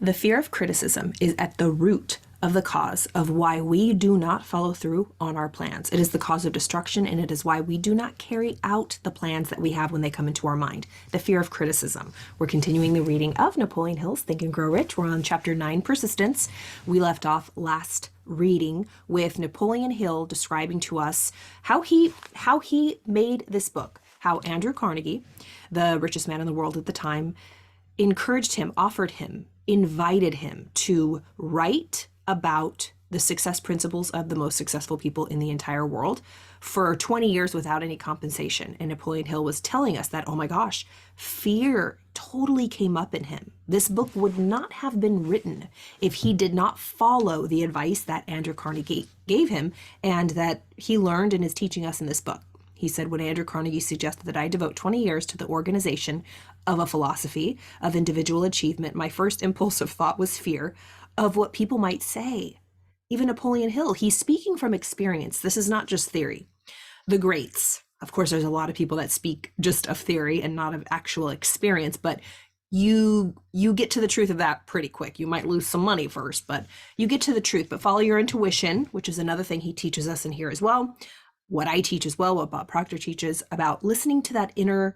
The fear of criticism is at the root of the cause of why we do not follow through on our plans. It is the cause of destruction, and it is why we do not carry out the plans that we have when they come into our mind. The fear of criticism. We're continuing the reading of Napoleon Hill's Think and Grow Rich. We're on chapter 9, Persistence. We left off last reading with Napoleon Hill describing to us how he made this book, how Andrew Carnegie, the richest man in the world at the time, encouraged him, offered him, invited him to write about the success principles of the most successful people in the entire world for 20 years without any compensation. And Napoleon Hill was telling us that, oh my gosh, fear totally came up in him. This book would not have been written if he did not follow the advice that Andrew Carnegie gave him and that he learned and is teaching us in this book. He said, when Andrew Carnegie suggested that I devote 20 years to the organization of a philosophy of individual achievement, my first impulsive thought was fear of what people might say. Even Napoleon Hill, he's speaking from experience. This is not just theory. The greats, of course, there's a lot of people that speak just of theory and not of actual experience, but you get to the truth of that pretty quick. You might lose some money first, but you get to the truth. But follow your intuition, which is another thing he teaches us in here as well. What I teach as well, what Bob Proctor teaches about listening to that inner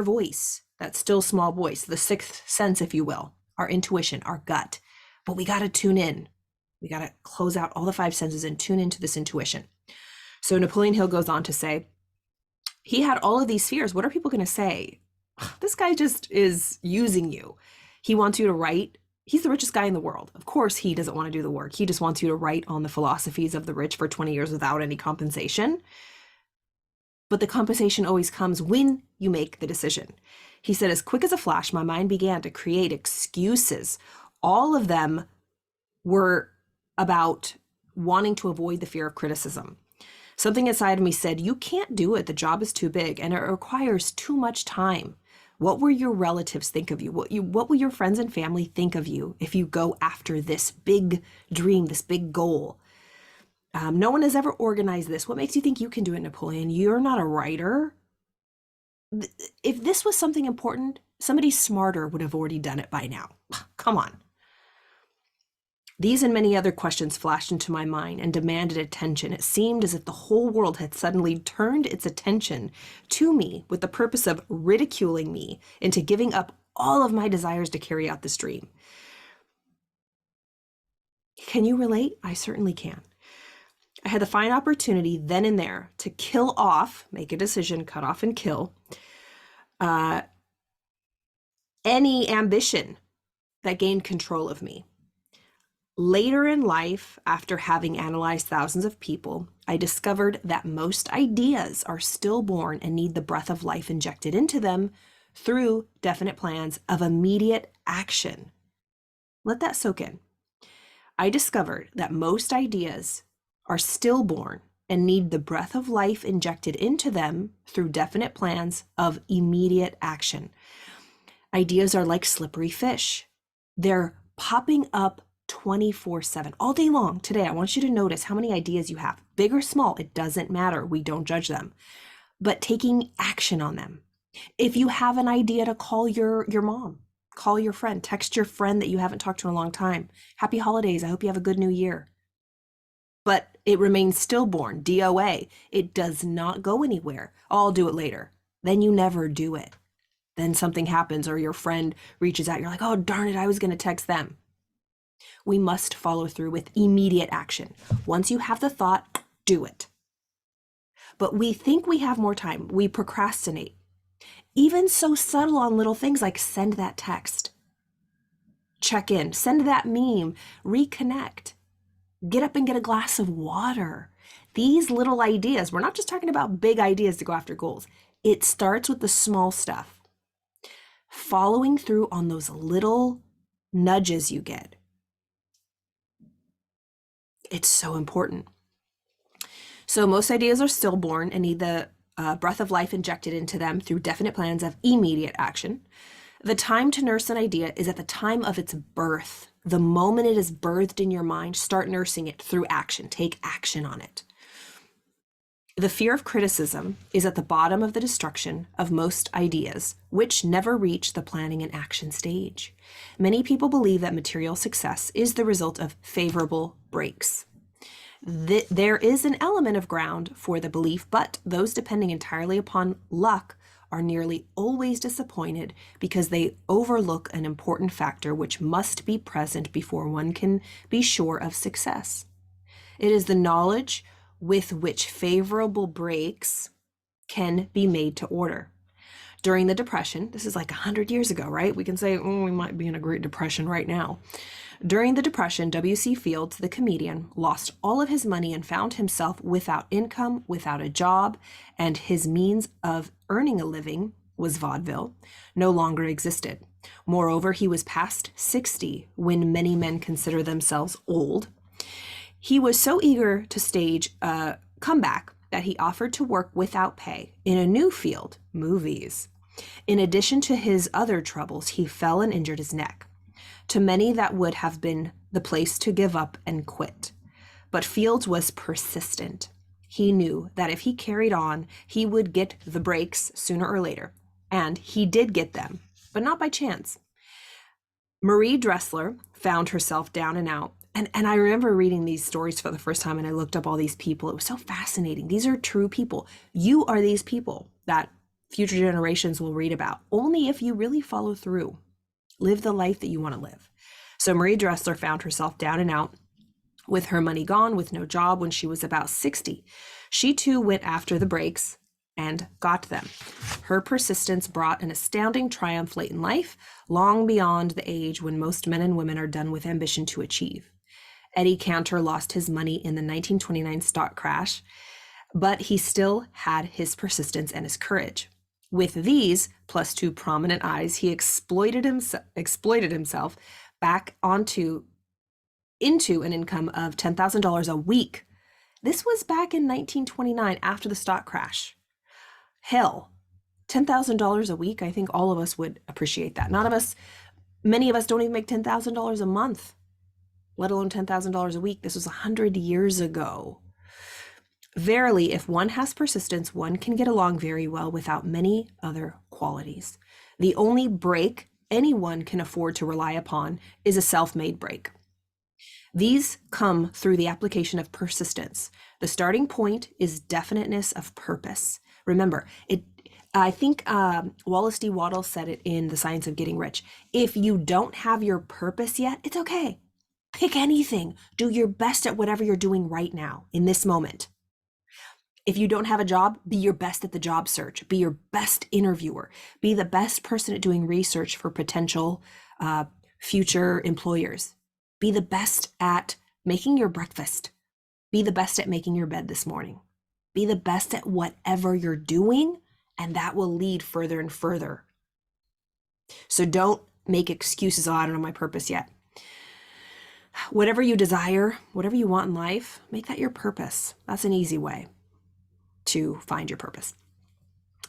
voice, that still small voice, the sixth sense, if you will, our intuition, our gut. But we got to tune in. We got to close out all the five senses and tune into this intuition. So Napoleon Hill goes on to say, he had all of these fears. What are people going to say? This guy just is using you. He wants you to write. He's the richest guy in the world. Of course, he doesn't want to do the work. He just wants you to write on the philosophies of the rich for 20 years without any compensation. But the compensation always comes when you make the decision. He said, as quick as a flash, my mind began to create excuses. All of them were about wanting to avoid the fear of criticism. Something inside of me said, you can't do it. The job is too big and it requires too much time. What will your relatives think of you? What will your friends and family think of you if you go after this big dream, this big goal? No one has ever organized this. What makes you think you can do it, Napoleon? You're not a writer. If this was something important, somebody smarter would have already done it by now. Come on. These and many other questions flashed into my mind and demanded attention. It seemed as if the whole world had suddenly turned its attention to me with the purpose of ridiculing me into giving up all of my desires to carry out this dream. Can you relate? I certainly can. I had the fine opportunity then and there to kill off, make a decision, cut off and kill any ambition that gained control of me. Later in life, after having analyzed thousands of people, I discovered that most ideas are stillborn and need the breath of life injected into them through definite plans of immediate action. Let that soak in. I discovered that most ideas are stillborn and need the breath of life injected into them through definite plans of immediate action. Ideas are like slippery fish. They're popping up 24/7 all day long. Today, I want you to notice how many ideas you have. Big or small, it doesn't matter. We don't judge them. But taking action on them. If you have an idea to call your mom, call your friend, text your friend that you haven't talked to in a long time. Happy holidays. I hope you have a good new year. But it remains stillborn, DOA. It does not go anywhere. I'll do it later. Then you never do it. Then something happens or your friend reaches out. You're like, oh, darn it, I was going to text them. We must follow through with immediate action. Once you have the thought, do it. But we think we have more time. We procrastinate. Even so subtle on little things like send that text, check in, send that meme, reconnect, get up and get a glass of water. These little ideas, we're not just talking about big ideas to go after goals. It starts with the small stuff. Following through on those little nudges you get. It's so important. So most ideas are stillborn and need the breath of life injected into them through definite plans of immediate action. The time to nurse an idea is at the time of its birth. The moment it is birthed in your mind, start nursing it through action. Take action on it. The fear of criticism is at the bottom of the destruction of most ideas, which never reach the planning and action stage. Many people believe that material success is the result of favorable breaks. There is an element of ground for the belief, but those depending entirely upon luck are nearly always disappointed because they overlook an important factor which must be present before one can be sure of success. It is the knowledge with which favorable breaks can be made to order. During the Depression, this is like 100 years ago, right? We can say, oh, we might be in a Great Depression right now. During the Depression, W.C. Fields, the comedian, lost all of his money and found himself without income, without a job, and his means of earning a living was vaudeville, no longer existed. Moreover, he was past 60 when many men consider themselves old. He was so eager to stage a comeback that he offered to work without pay in a new field, movies. In addition to his other troubles, he fell and injured his neck. To many, that would have been the place to give up and quit. But Fields was persistent. He knew that if he carried on, he would get the breaks sooner or later. And he did get them, but not by chance. Marie Dressler found herself down and out. And I remember reading these stories for the first time, and I looked up all these people. It was so fascinating. These are true people. You are these people that future generations will read about, only if you really follow through. Live the life that you want to live. So Marie Dressler found herself down and out with her money gone, with no job when she was about 60. She too went after the breaks and got them. Her persistence brought an astounding triumph late in life, long beyond the age when most men and women are done with ambition to achieve. Eddie Cantor lost his money in the 1929 stock crash, but he still had his persistence and his courage. With these, plus two prominent eyes, he exploited himself back into an income of $10,000 a week. This was back in 1929 after the stock crash. Hell, $10,000 a week, I think all of us would appreciate that. Many of us don't even make $10,000 a month, let alone $10,000 a week. This was 100 years ago. Verily, if one has persistence, one can get along very well without many other qualities. The only break anyone can afford to rely upon is a self-made break. These come through the application of persistence. The starting point is definiteness of purpose. Remember, I think Wallace D. Waddell said it in The Science of Getting Rich. If you don't have your purpose yet, it's okay. Pick anything. Do your best at whatever you're doing right now, in this moment. If you don't have a job, be your best at the job search. Be your best interviewer. Be the best person at doing research for potential future employers. Be the best at making your breakfast. Be the best at making your bed this morning. Be the best at whatever you're doing, and that will lead further and further. So don't make excuses, oh, I don't know my purpose yet. Whatever you desire, whatever you want in life, make that your purpose. That's an easy way to find your purpose.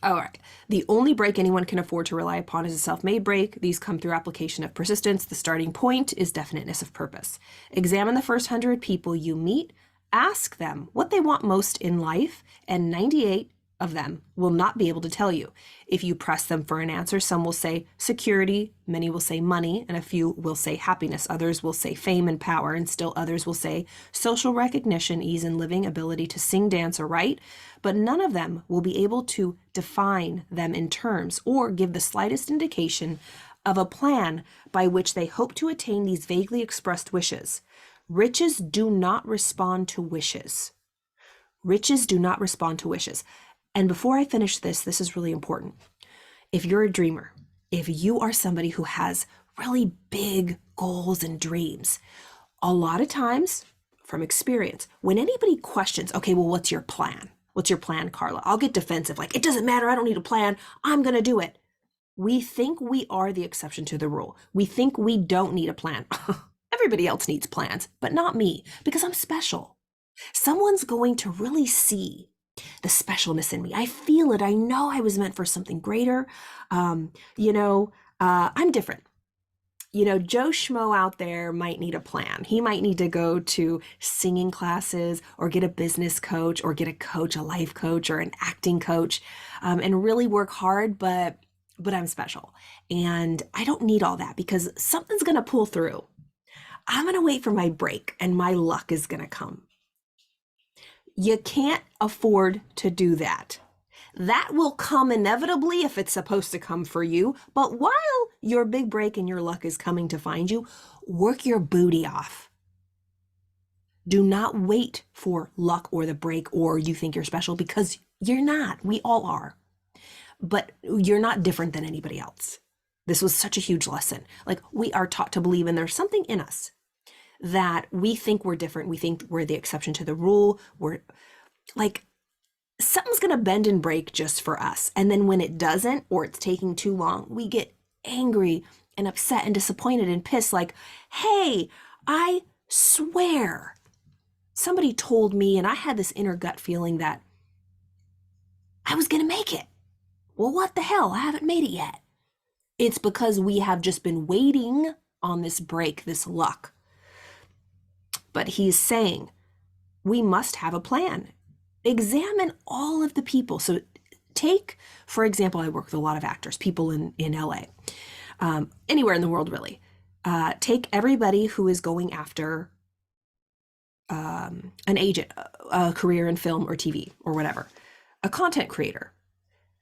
All right. The only break anyone can afford to rely upon is a self-made break. These come through application of persistence. The starting point is definiteness of purpose. Examine the first 100 people you meet. Ask them what they want most in life, and 98 of them will not be able to tell you. If you press them for an answer, some will say security, many will say money, and a few will say happiness. Others will say fame and power, and still others will say social recognition, ease in living, ability to sing, dance, or write. But none of them will be able to define them in terms or give the slightest indication of a plan by which they hope to attain these vaguely expressed wishes. Riches do not respond to wishes. Riches do not respond to wishes. And before I finish this is really important. If you're a dreamer, if you are somebody who has really big goals and dreams, a lot of times from experience, when anybody questions, okay, well, what's your plan? What's your plan, Carla? I'll get defensive, like, it doesn't matter, I don't need a plan, I'm gonna do it. We think we are the exception to the rule. We think we don't need a plan. Everybody else needs plans, but not me, because I'm special. Someone's going to really see the specialness in me. I feel it. I know I was meant for something greater. I'm different. Joe Schmo out there might need a plan. He might need to go to singing classes or get a business coach or get a coach, a life coach or an acting coach, and really work hard. But I'm special and I don't need all that because something's going to pull through. I'm going to wait for my break and my luck is going to come. You can't afford to do that. That will come inevitably if it's supposed to come for you. But while your big break and your luck is coming to find you, work your booty off. Do not wait for luck or the break or you think you're special because you're not. We all are. But you're not different than anybody else. This was such a huge lesson. Like, we are taught to believe, and there's something in us that we think we're different. We think we're the exception to the rule. We're like, something's going to bend and break just for us. And then when it doesn't, or it's taking too long, we get angry and upset and disappointed and pissed like, hey, I swear somebody told me and I had this inner gut feeling that I was going to make it. Well, what the hell? I haven't made it yet. It's because we have just been waiting on this break, this luck. But he's saying we must have a plan. Examine all of the people. So take, for example, I work with a lot of actors, people in LA, anywhere in the world, really. Take everybody who is going after an agent, a career in film or TV or whatever, a content creator.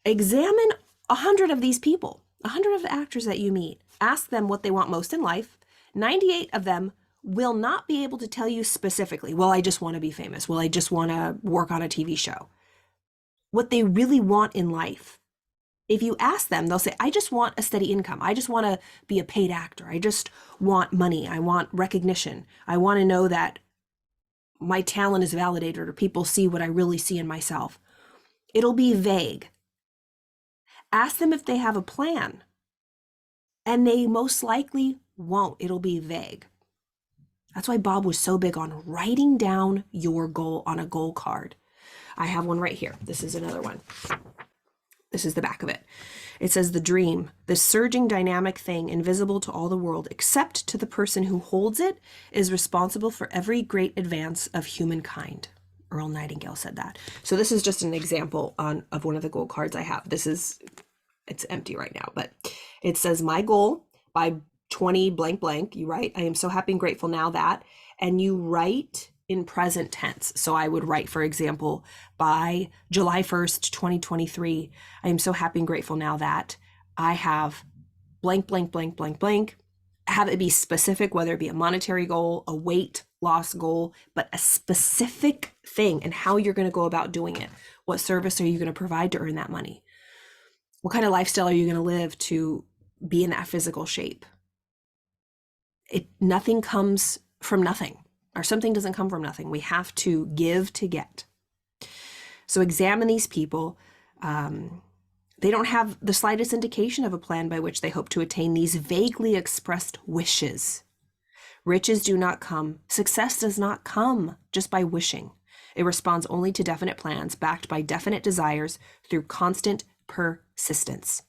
Examine 100 of these people, 100 of the actors that you meet. Ask them what they want most in life. 98 of them will not be able to tell you specifically, well, I just want to be famous. Well, I just want to work on a TV show. What they really want in life. If you ask them, they'll say, I just want a steady income. I just want to be a paid actor. I just want money. I want recognition. I want to know that my talent is validated or people see what I really see in myself. It'll be vague. Ask them if they have a plan. And they most likely won't. It'll be vague. That's why Bob was so big on writing down your goal on a goal card. I have one right here. This is another one. This is the back of it. It says the dream, the surging dynamic thing invisible to all the world, except to the person who holds it, is responsible for every great advance of humankind. Earl Nightingale said that. So this is just an example of one of the goal cards I have. It's empty right now, but it says my goal by 20 blank blank. You write, I am so happy and grateful now that, and you write in present tense. So I would write, for example, by July 1st, 2023, I am so happy and grateful now that I have blank, blank, blank, blank, blank. Have it be specific, whether it be a monetary goal, a weight loss goal, but a specific thing and how you're going to go about doing it. What service are you going to provide to earn that money? What kind of lifestyle are you going to live to be in that physical shape? Nothing comes from nothing, or something doesn't come from nothing. We have to give to get. So examine these people. They don't have the slightest indication of a plan by which they hope to attain these vaguely expressed wishes. Riches do not come. Success does not come just by wishing. It responds only to definite plans backed by definite desires through constant persistence.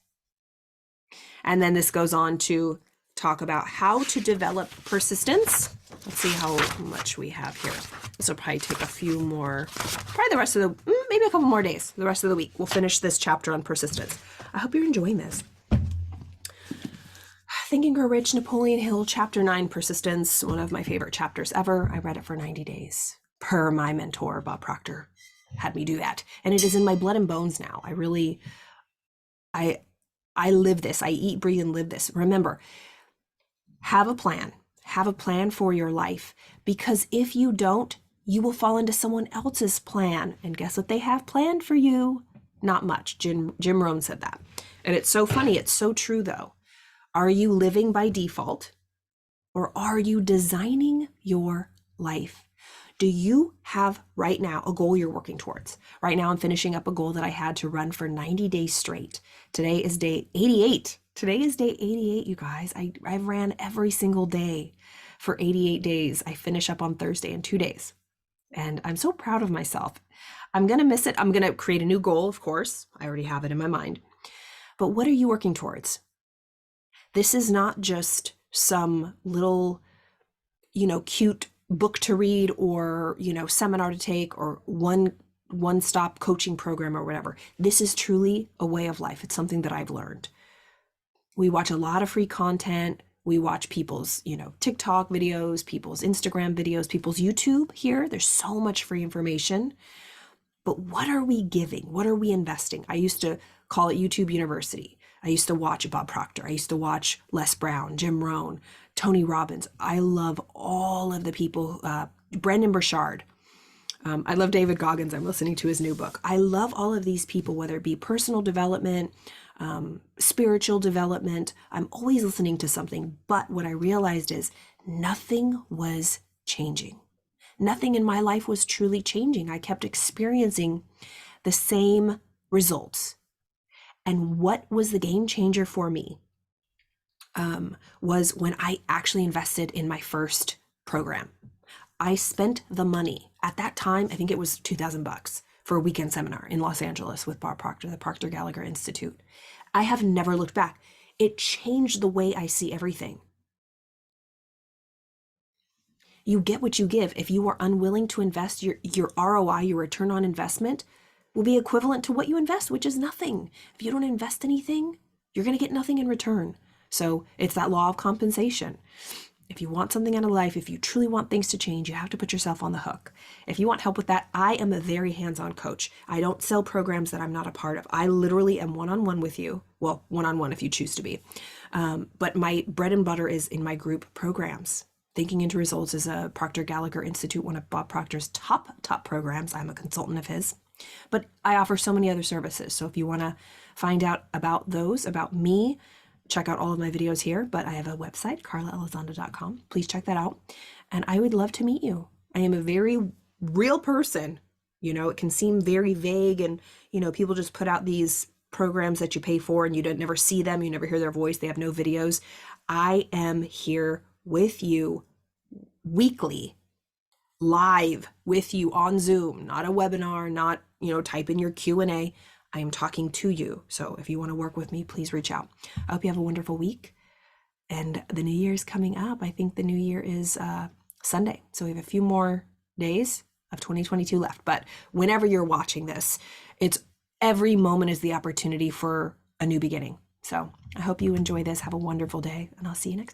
And then this goes on to talk about how to develop persistence. Let's see how much we have here. This will probably take a few more, probably the rest of maybe a couple more days, the rest of the week. We'll finish this chapter on persistence. I hope you're enjoying this. Think and Grow Rich, Napoleon Hill, Chapter 9, Persistence, one of my favorite chapters ever. I read it for 90 days per my mentor, Bob Proctor, had me do that. And it is in my blood and bones now. I live this. I eat, breathe, and live this. Remember, have a plan. Have a plan for your life, because if you don't, you will fall into someone else's plan. And guess what they have planned for you? Not much. Jim Rohn said that. And it's so funny. It's so true, though. Are you living by default, or are you designing your life? Do you have right now a goal you're working towards? Right now, I'm finishing up a goal that I had to run for 90 days straight. Today is day 88. Today is day 88, you guys. I ran every single day for 88 days. I finish up on Thursday in 2 days. And I'm so proud of myself. I'm going to miss it. I'm going to create a new goal, of course. I already have it in my mind. But what are you working towards? This is not just some little, cute book to read or, seminar to take or one stop coaching program or whatever. This is truly a way of life. It's something that I've learned. We watch a lot of free content. We watch people's, TikTok videos, people's Instagram videos, people's YouTube here. There's so much free information. But what are we giving? What are we investing? I used to call it YouTube University. I used to watch Bob Proctor. I used to watch Les Brown, Jim Rohn, Tony Robbins. I love all of the people, Brendon Burchard. I love David Goggins. I'm listening to his new book. I love all of these people, whether it be personal development, spiritual development. I'm always listening to something. But what I realized is nothing was changing. Nothing in my life was truly changing. I kept experiencing the same results. And what was the game changer for me was when I actually invested in my first program. I spent the money at that time. I think it was $2,000 for a weekend seminar in Los Angeles with Bob Proctor, the Proctor Gallagher Institute. I have never looked back. It changed the way I see everything. You get what you give. If you are unwilling to invest, your ROI, your return on investment, will be equivalent to what you invest, which is nothing. If you don't invest anything, you're going to get nothing in return. So it's that law of compensation. If you want something out of life, if you truly want things to change, you have to put yourself on the hook. If you want help with that, I am a very hands-on coach. I don't sell programs that I'm not a part of. I literally am one-on-one with you. Well, one-on-one if you choose to be. But my bread and butter is in my group programs. Thinking into Results is a Proctor Gallagher Institute, one of Bob Proctor's top programs. I'm a consultant of his. But I offer so many other services. So if you want to find out about those, about me, check out all of my videos here. But I have a website, carlaelizondo.com. Please check that out. And I would love to meet you. I am a very real person. It can seem very vague and, people just put out these programs that you pay for and you don't never see them. You never hear their voice. They have no videos. I am here with you weekly, live with you on Zoom, not a webinar, not, type in your Q&A. I am talking to you. So if you want to work with me, please reach out. I hope you have a wonderful week. And the new year is coming up. I think the new year is Sunday. So we have a few more days of 2022 left. But whenever you're watching this, it's every moment is the opportunity for a new beginning. So I hope you enjoy this. Have a wonderful day, and I'll see you next time.